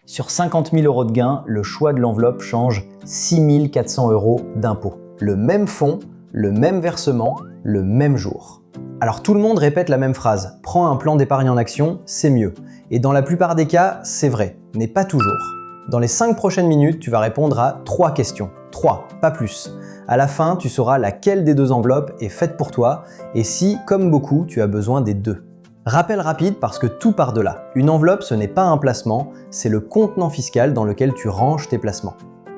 Sur 50 000 € de gains, le choix de l'enveloppe change 6 400 € d'impôt. Le même fonds, le même versement, le même jour. Alors tout le monde répète la même phrase, prends un plan d'épargne en action, c'est mieux. Et dans la plupart des cas, c'est vrai, mais pas toujours. Dans les 5 prochaines minutes, tu vas répondre à 3 questions. 3, pas plus. À la fin, tu sauras laquelle des 2 enveloppes est faite pour toi et si, comme beaucoup, tu as besoin des 2. Rappel rapide parce que tout part de là. Une enveloppe, ce n'est pas un placement, c'est le contenant fiscal dans lequel tu ranges tes placements.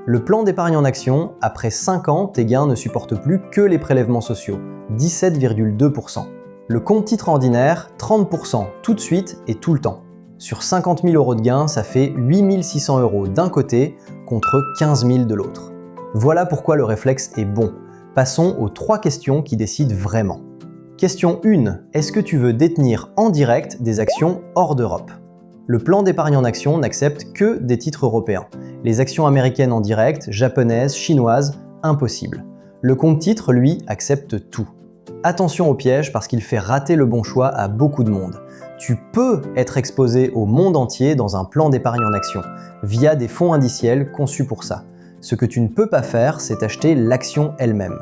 Le plan d'épargne en action, après 5 ans, tes gains ne supportent plus que les prélèvements sociaux, 17,2%. Le compte titre ordinaire, 30% tout de suite et tout le temps. Sur 50 000 € de gains, ça fait 8 600 € d'un côté contre 15 000 de l'autre. Voilà pourquoi le réflexe est bon. Passons aux 3 questions qui décident vraiment. Question 1. Est-ce que tu veux détenir en direct des actions hors d'Europe? Le plan d'épargne en action n'accepte que des titres européens. Les actions américaines en direct, japonaises, chinoises, impossible. Le compte titre, lui, accepte tout. Attention au piège parce qu'il fait rater le bon choix à beaucoup de monde. Tu peux être exposé au monde entier dans un plan d'épargne en action, via des fonds indiciels conçus pour ça. Ce que tu ne peux pas faire, c'est acheter l'action elle-même.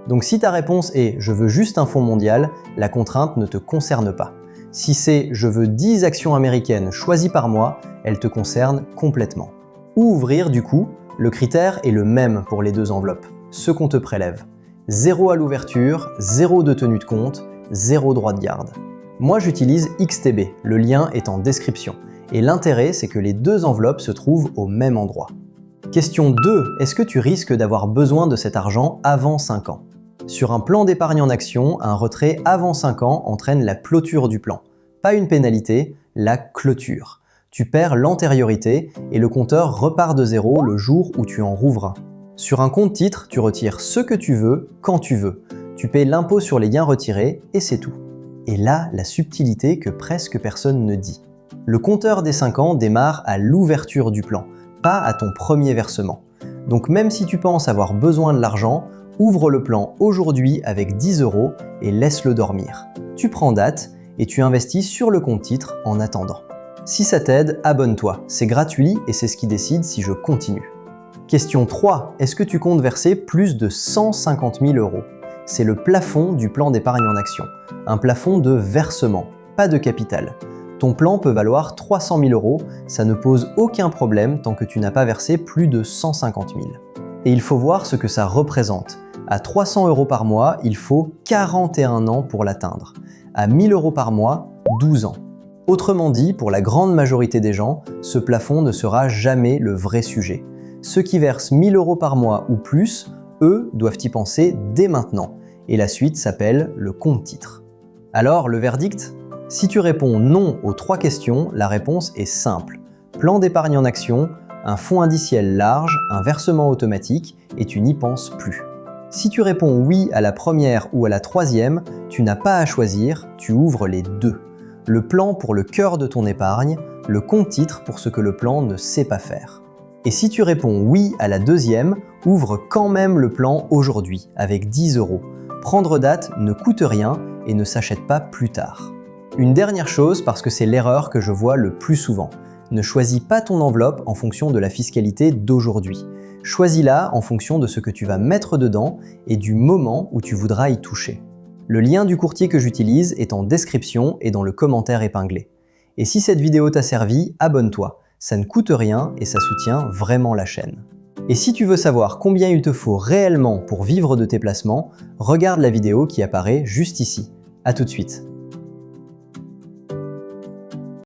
Donc si ta réponse est « je veux juste un fonds mondial », la contrainte ne te concerne pas. Si c'est « je veux 10 actions américaines choisies par mois », elle te concerne complètement. Où ouvrir du coup? Le critère est le même pour les 2 enveloppes, ce qu'on te prélève. 0 à l'ouverture, 0 de tenue de compte, 0 droit de garde. Moi j'utilise XTB, le lien est en description. Et l'intérêt c'est que les 2 enveloppes se trouvent au même endroit. Question 2. Est-ce que tu risques d'avoir besoin de cet argent avant 5 ans? Sur un plan d'épargne en action, un retrait avant 5 ans entraîne la clôture du plan. Pas une pénalité, la clôture. Tu perds l'antériorité et le compteur repart de 0 le jour où tu en rouvres un. Sur un compte titre, tu retires ce que tu veux, quand tu veux. Tu paies l'impôt sur les gains retirés et c'est tout. Et là, la subtilité que presque personne ne dit. Le compteur des 5 ans démarre à l'ouverture du plan, pas à ton premier versement. Donc même si tu penses avoir besoin de l'argent, ouvre le plan aujourd'hui avec 10 € et laisse-le dormir. Tu prends date et tu investis sur le compte titre en attendant. Si ça t'aide, abonne-toi, c'est gratuit et c'est ce qui décide si je continue. Question 3. Est-ce que tu comptes verser plus de 150 000 €? C'est le plafond du plan d'épargne en action. Un plafond de versement, pas de capital. Ton plan peut valoir 300 000 €, ça ne pose aucun problème tant que tu n'as pas versé plus de 150 000. Et il faut voir ce que ça représente. À 300 € par mois, il faut 41 ans pour l'atteindre. À 1 000 € par mois, 12 ans. Autrement dit, pour la grande majorité des gens, ce plafond ne sera jamais le vrai sujet. Ceux qui versent 1 000 € par mois ou plus, eux, doivent y penser dès maintenant. Et la suite s'appelle le compte titre. Alors, le verdict? Si tu réponds non aux 3 questions, la réponse est simple. Plan d'épargne en action, un fonds indiciel large, un versement automatique, et tu n'y penses plus. Si tu réponds oui à la première ou à la troisième, tu n'as pas à choisir, tu ouvres les 2. Le plan pour le cœur de ton épargne, le compte titre pour ce que le plan ne sait pas faire. Et si tu réponds oui à la deuxième, ouvre quand même le plan aujourd'hui, avec 10 €. Prendre date ne coûte rien et ne s'achète pas plus tard. Une dernière chose, parce que c'est l'erreur que je vois le plus souvent. Ne choisis pas ton enveloppe en fonction de la fiscalité d'aujourd'hui. Choisis-la en fonction de ce que tu vas mettre dedans et du moment où tu voudras y toucher. Le lien du courtier que j'utilise est en description et dans le commentaire épinglé. Et si cette vidéo t'a servi, abonne-toi. Ça ne coûte rien et ça soutient vraiment la chaîne. Et si tu veux savoir combien il te faut réellement pour vivre de tes placements, regarde la vidéo qui apparaît juste ici. À tout de suite.